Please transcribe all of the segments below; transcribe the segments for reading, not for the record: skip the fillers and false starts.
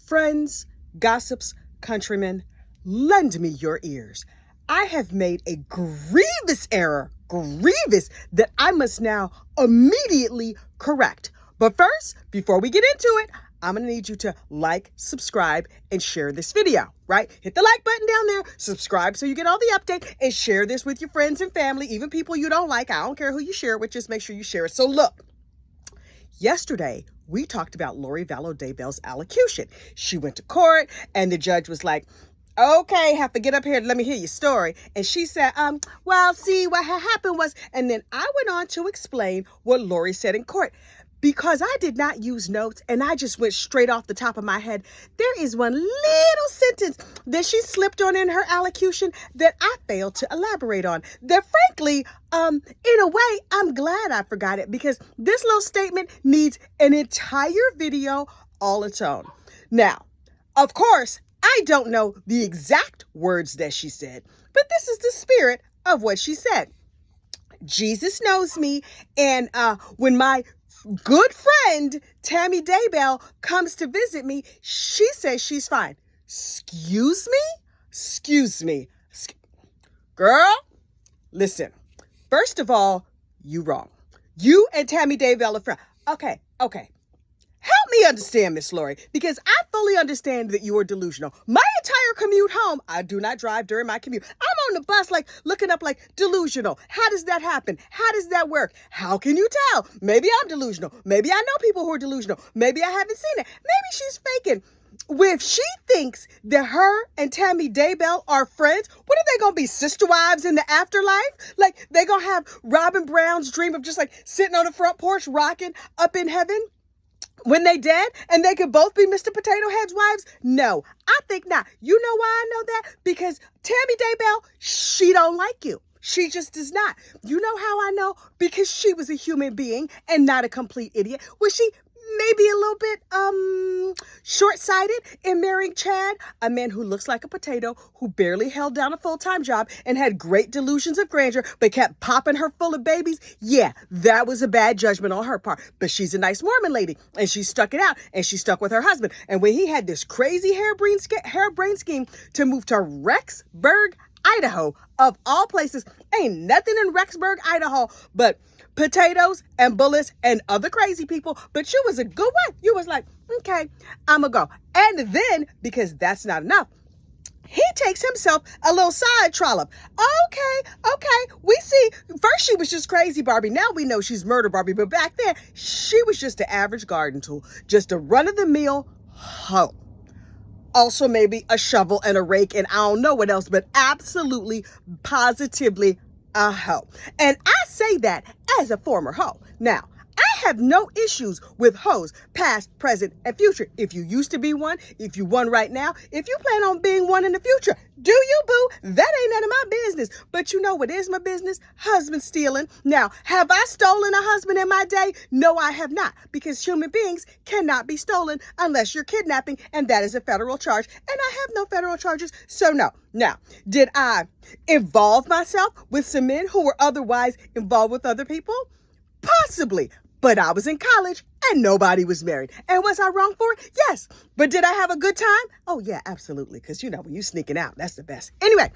Friends, gossips, countrymen, lend me your ears. I have made a grievous error, that I must now immediately correct. But first, before we get into it, I'm going to need you to like, subscribe, and share this video, right? Hit the like button down there, subscribe so you get all the update, and share this with your friends and family, even people you don't like. I don't care who you share it with, just make sure you share it. So look, yesterday, we talked about Lori Vallow Daybell's allocation. She went to court, and the judge was like, okay, have to get up here. Let me hear your story. And she said, well, see, what happened was, and then I went on to explain what Lori said in court. Because I did not use notes and I just went straight off the top of my head, there is one little sentence that she slipped on in her allocution that I failed to elaborate on. That frankly, in a way, I'm glad I forgot it because this little statement needs an entire video all its own. Now, of course, I don't know the exact words that she said, but this is the spirit of what she said. Jesus knows me, and when my good friend Tammy Daybell comes to visit me, she says she's fine. Excuse me. Girl, listen. First of all, you wrong. You and Tammy Daybell are friends. Okay. Help me understand, Miss Lori, because I fully understand that you are delusional. My entire commute home, I do not drive during my commute. I'm on the bus, looking up delusional. How does that happen? How does that work? How can you tell? Maybe I'm delusional. Maybe I know people who are delusional. Maybe I haven't seen it. Maybe she's faking. If she thinks that her and Tammy Daybell are friends, what are they going to be, sister wives in the afterlife? They going to have Robin Brown's dream of just sitting on the front porch rocking up in heaven? When they dead and they could both be Mr. Potato Head's wives? No, I think not. You know why I know that? Because Tammy Daybell, she don't like you. She just does not. You know how I know? Because she was a human being and not a complete idiot. Was she maybe a little bit short-sighted in marrying Chad, a man who looks like a potato, who barely held down a full-time job and had great delusions of grandeur, but kept popping her full of babies? Yeah, that was a bad judgment on her part. But she's a nice Mormon lady, and she stuck it out, and she stuck with her husband. And when he had this crazy harebrained scheme to move to Rexburg, Idaho, of all places, ain't nothing in Rexburg, Idaho, but potatoes and bullets and other crazy people, but you was a good one. You was like, okay, I'ma go. And then, because that's not enough, he takes himself a little side trollop. Okay, we see. First she was just crazy Barbie. Now we know she's murder Barbie. But back then, she was just an average garden tool. Just a run-of-the-mill hoe. Also maybe a shovel and a rake and I don't know what else, but absolutely, positively a hoe. And I say that as a former hoe. Now, I have no issues with hoes, past, present, and future. If you used to be one, if you one right now, if you plan on being one in the future, do you, boo? That ain't none of my business. But you know what is my business? Husband stealing. Now, have I stolen a husband in my day? No, I have not, because human beings cannot be stolen unless you're kidnapping, and that is a federal charge, and I have no federal charges, so no. Now, did I involve myself with some men who were otherwise involved with other people? Possibly. But I was in college and nobody was married. And was I wrong for it? Yes. But did I have a good time? Oh, yeah, absolutely. Because, when you sneaking out, that's the best. Anyway,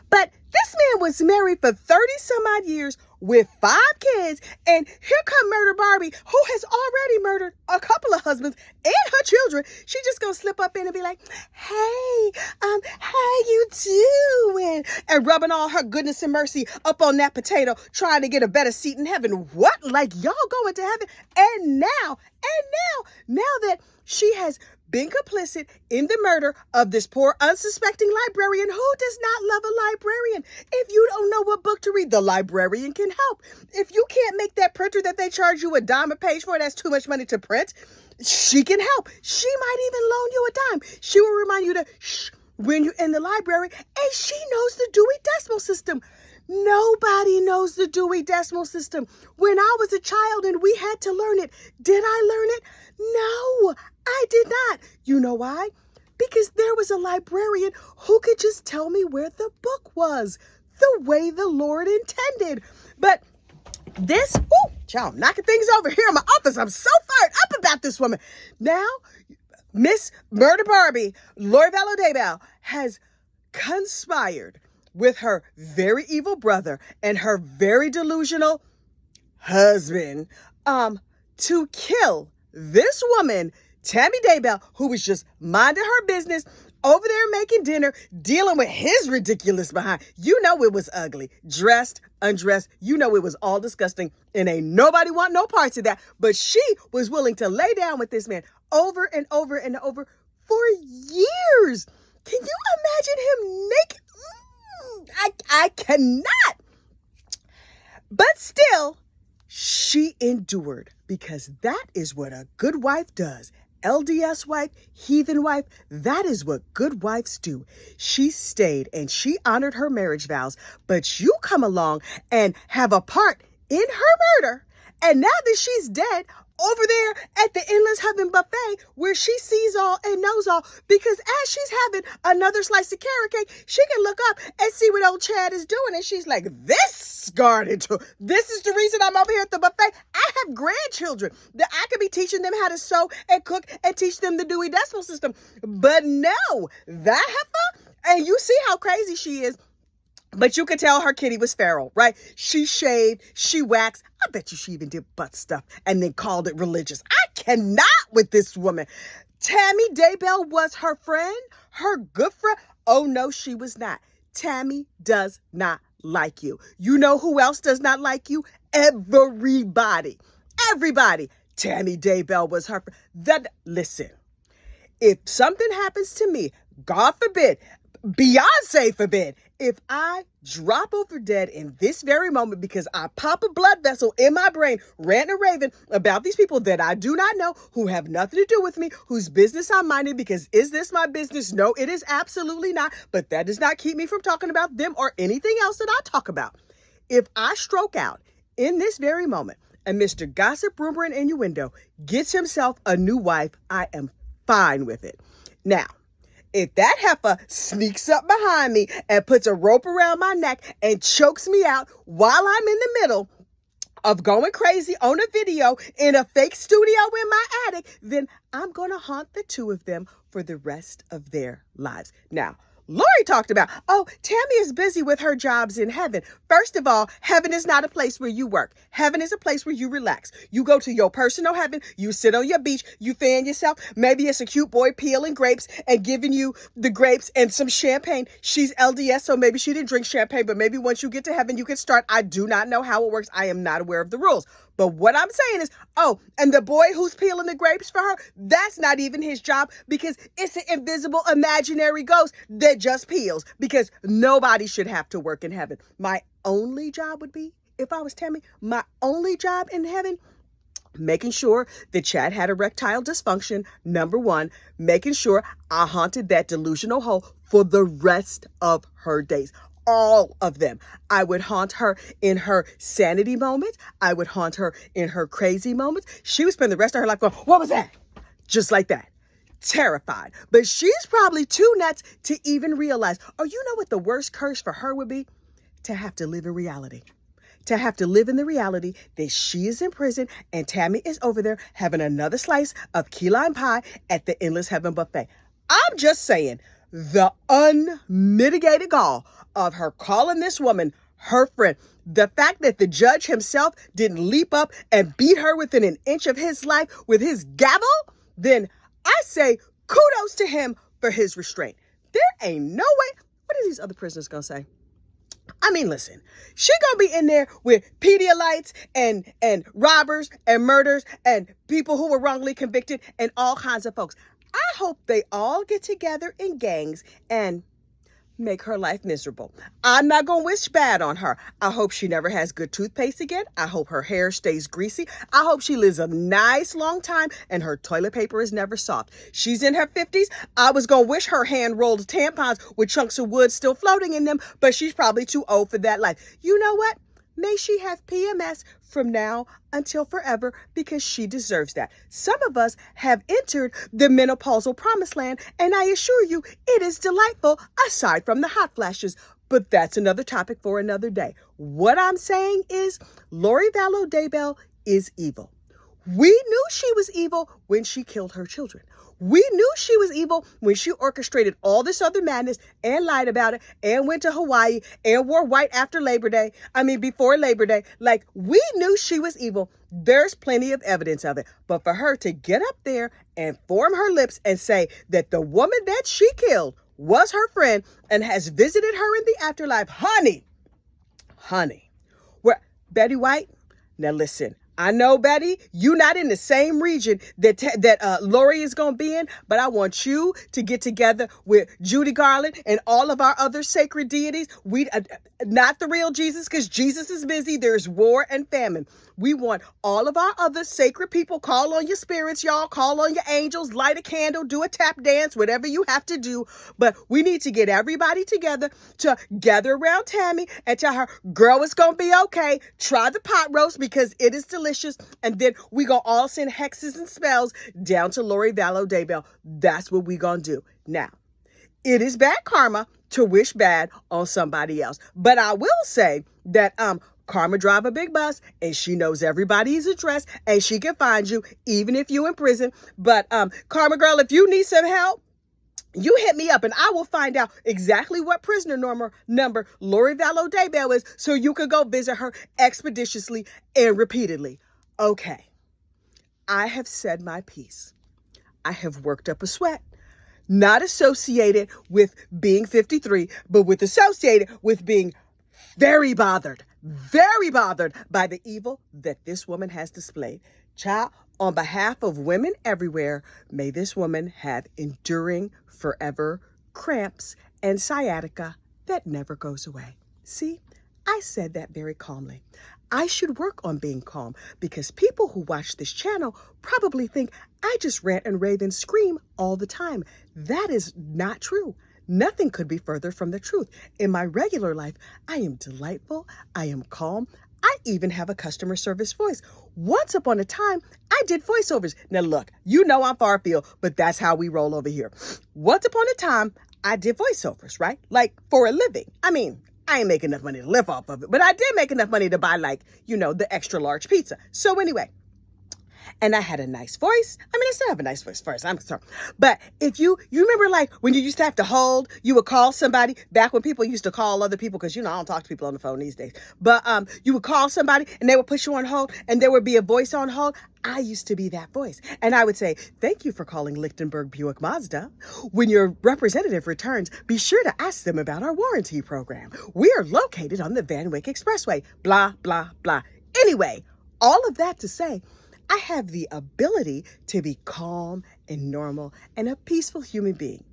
but this man was married for 30 some odd years with 5 kids. And here come Murder Barbie, who has already murdered a couple of husbands and her children. She just gonna slip up in and be like, hey, how you doing? And rubbing all her goodness and mercy up on that potato, trying to get a better seat in heaven. What? Y'all going to heaven? And now that she has been complicit in the murder of this poor unsuspecting librarian, who does not love a librarian? If you don't know what book to read, the librarian can help. If you can't make that printer that they charge you $10 a page for, that's too much money to print, she can help. She might even loan you a dime. She will remind you to shh when you're in the library, and she knows the Dewey Decimal System. Nobody knows the Dewey Decimal System. When I was a child and we had to learn it, did I learn it? No, I did not. You know why? Because there was a librarian who could just tell me where the book was, the way the Lord intended. But this, child, knocking things over here in my office. I'm so fired up about this woman. Now, Miss Murder Barbie, Lori Vallow Daybell, has conspired with her very evil brother and her very delusional husband to kill this woman, Tammy Daybell, who was just minding her business over there making dinner, dealing with his ridiculous behind. You know it was ugly. Dressed, undressed. You know it was all disgusting. And ain't nobody want no parts of that. But she was willing to lay down with this man over and over and over for years. Can you imagine him naked? I cannot. But still, she endured, because that is what a good wife does. LDS wife, heathen wife, that is what good wives do. She stayed and she honored her marriage vows, but you come along and have a part in her murder. And now that she's dead, over there at the Endless Heaven Buffet, where she sees all and knows all, because as she's having another slice of carrot cake, she can look up and see what old Chad is doing, and she's like, this garden tool, this is the reason I'm over here at the buffet. I have grandchildren that I could be teaching them how to sew and cook and teach them the Dewey Decimal System. But no, that heifer, and you see how crazy she is. But you could tell her kitty was feral, right? She shaved, she waxed. I bet you she even did butt stuff and then called it religious. I cannot with this woman. Tammy Daybell was her friend, her good friend. Oh, no, she was not. Tammy does not like you. You know who else does not like you? Everybody. Everybody. Tammy Daybell was her friend. Listen, if something happens to me, God forbid, Beyonce forbid, if I drop over dead in this very moment because I pop a blood vessel in my brain, ranting and raving about these people that I do not know, who have nothing to do with me, whose business I'm minding, because is this my business? No, it is absolutely not. But that does not keep me from talking about them or anything else that I talk about. If I stroke out in this very moment and Mr. Gossip, Rumor, and Innuendo gets himself a new wife, I am fine with it. Now, if that heifer sneaks up behind me and puts a rope around my neck and chokes me out while I'm in the middle of going crazy on a video in a fake studio in my attic, then I'm going to haunt the two of them for the rest of their lives. Now, Lori talked about, oh, Tammy is busy with her jobs in heaven. First of all, heaven is not a place where you work. Heaven is a place where you relax. You go to your personal heaven. You sit on your beach. You fan yourself. Maybe it's a cute boy peeling grapes and giving you the grapes and some champagne. She's LDS, so maybe she didn't drink champagne, but maybe once you get to heaven, you can start. I do not know how it works. I am not aware of the rules. But what I'm saying is, oh, and the boy who's peeling the grapes for her, that's not even his job, because it's an invisible imaginary ghost that just peels, because nobody should have to work in heaven. My only job would be, if I was Tammy, my only job in heaven, making sure that Chad had erectile dysfunction, number one, making sure I haunted that delusional hole for the rest of her days. All of them. I would haunt her in her sanity moments. I would haunt her in her crazy moments. She would spend the rest of her life going, what was that? Just like that. Terrified. But she's probably too nuts to even realize, oh, you know what the worst curse for her would be? To have to live in reality. To have to live in the reality that she is in prison and Tammy is over there having another slice of key lime pie at the Endless Heaven Buffet. I'm just saying, the unmitigated gall of her calling this woman her friend, the fact that the judge himself didn't leap up and beat her within an inch of his life with his gavel, then I say kudos to him for his restraint. There ain't no way. What are these other prisoners gonna say? I mean, listen, she gonna be in there with Pedialites and robbers and murders and people who were wrongly convicted and all kinds of folks. I hope they all get together in gangs and make her life miserable. I'm not going to wish bad on her. I hope she never has good toothpaste again. I hope her hair stays greasy. I hope she lives a nice long time and her toilet paper is never soft. She's in her 50s. I was going to wish her hand-rolled tampons with chunks of wood still floating in them, but she's probably too old for that life. You know what? May she have PMS from now until forever, because she deserves that. Some of us have entered the menopausal promised land, and I assure you it is delightful aside from the hot flashes. But that's another topic for another day. What I'm saying is Lori Vallow Daybell is evil. We knew she was evil when she killed her children. We knew she was evil when she orchestrated all this other madness and lied about it and went to Hawaii and wore white before Labor Day. Like, we knew she was evil. There's plenty of evidence of it. But for her to get up there and form her lips and say that the woman that she killed was her friend and has visited her in the afterlife, honey, where Betty White, now listen, I know, Betty, you not in the same region that Lori is going to be in, but I want you to get together with Judy Garland and all of our other sacred deities. Not the real Jesus, because Jesus is busy. There's war and famine. We want all of our other sacred people. Call on your spirits, y'all. Call on your angels. Light a candle. Do a tap dance. Whatever you have to do. But we need to get everybody together to gather around Tammy and tell her, girl, it's going to be okay. Try the pot roast because it is delicious. And then we going to all send hexes and spells down to Lori Vallow Daybell. That's what we going to do. Now, it is bad karma to wish bad on somebody else. But I will say that Karma drive a big bus and she knows everybody's address and she can find you even if you in prison. But Karma girl, if you need some help, you hit me up and I will find out exactly what prisoner number Lori Vallow Daybell is so you can go visit her expeditiously and repeatedly. Okay, I have said my piece. I have worked up a sweat. Not associated with being 53, but associated with being very bothered by the evil that this woman has displayed. Child, on behalf of women everywhere, may this woman have enduring forever cramps and sciatica that never goes away. See, I said that very calmly. I should work on being calm because people who watch this channel probably think I just rant and rave and scream all the time. That is not true. Nothing could be further from the truth. In my regular life, I am delightful. I am calm. I even have a customer service voice. Once upon a time, I did voiceovers. Now look, you know I'm far afield, but that's how we roll over here. Once upon a time, I did voiceovers, right? Like for a living. I mean, I ain't making enough money to live off of it, but I did make enough money to buy the extra large pizza. So anyway, and I had a nice voice. I mean, I still have a nice voice first, I'm concerned. But if you remember when you used to have to hold, you would call somebody back when people used to call other people, because I don't talk to people on the phone these days. But you would call somebody and they would put you on hold and there would be a voice on hold. I used to be that voice. And I would say, thank you for calling Lichtenberg Buick Mazda. When your representative returns, be sure to ask them about our warranty program. We are located on the Van Wyck Expressway, blah, blah, blah. Anyway, all of that to say, I have the ability to be calm and normal and a peaceful human being.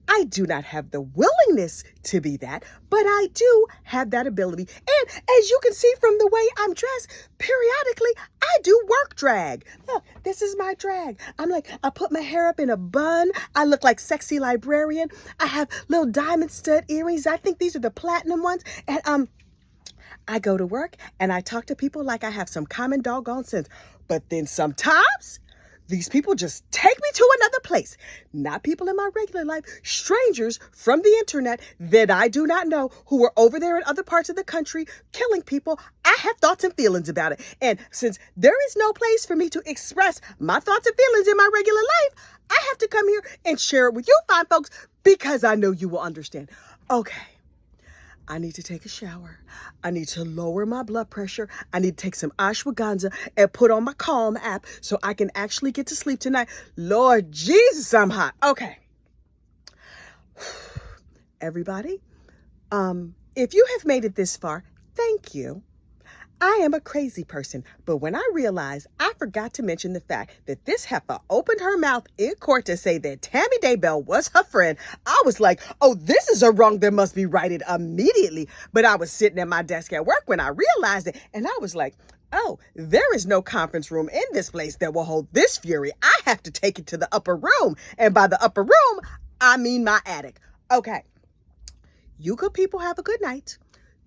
I do not have the willingness to be that, but I do have that ability. And as you can see from the way I'm dressed, periodically I do work drag. Look, this is my drag. I put my hair up in a bun. I look like sexy librarian. I have little diamond stud earrings. I think these are the platinum ones. And I go to work and I talk to people like I have some common doggone sense. But then sometimes these people just take me to another place. Not people in my regular life, strangers from the internet that I do not know who are over there in other parts of the country killing people. I have thoughts and feelings about it. And since there is no place for me to express my thoughts and feelings in my regular life, I have to come here and share it with you fine folks because I know you will understand. Okay. I need to take a shower. I need to lower my blood pressure. I need to take some ashwagandha and put on my Calm app so I can actually get to sleep tonight. Lord Jesus, I'm hot. Okay. Everybody, if you have made it this far, thank you. I am a crazy person, but when I realized I forgot to mention the fact that this heifer opened her mouth in court to say that Tammy Daybell was her friend, I was like, oh, this is a wrong that must be righted immediately. But I was sitting at my desk at work when I realized it, and I was like, oh, there is no conference room in this place that will hold this fury. I have to take it to the upper room, and by the upper room, I mean my attic. Okay, you good people have a good night.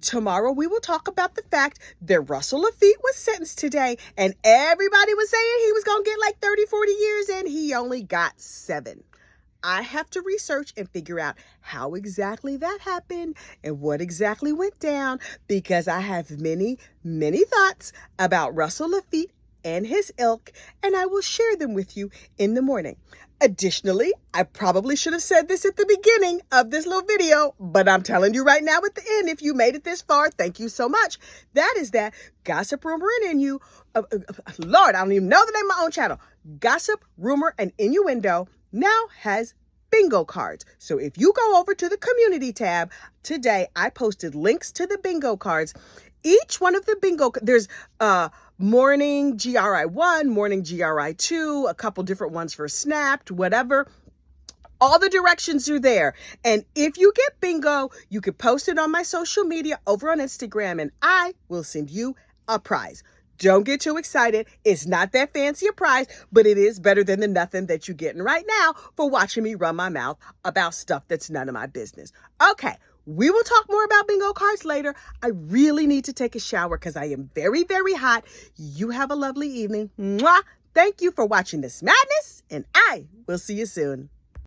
Tomorrow we will talk about the fact that Russell Lafitte was sentenced today and everybody was saying he was going to get like 30, 40 years and he only got 7. I have to research and figure out how exactly that happened and what exactly went down because I have many, many thoughts about Russell Lafitte and his ilk, and I will share them with you in the morning. Additionally, I probably should have said this at the beginning of this little video, but I'm telling you right now at the end, if you made it this far, thank you so much. That is that Gossip, Rumor, and Lord, I don't even know the name of my own channel. Gossip, Rumor, and Innuendo now has bingo cards. So if you go over to the community tab today, I posted links to the bingo cards. Each one of the bingo, there's morning GRI1, morning GRI2, a couple different ones for snapped, whatever. All the directions are there. And if you get bingo, you can post it on my social media over on Instagram, and I will send you a prize. Don't get too excited. It's not that fancy a prize, but it is better than the nothing that you're getting right now for watching me run my mouth about stuff that's none of my business. Okay. We will talk more about bingo cards later. I really need to take a shower because I am very, very hot. You have a lovely evening. Mwah! Thank you for watching this madness, and I will see you soon.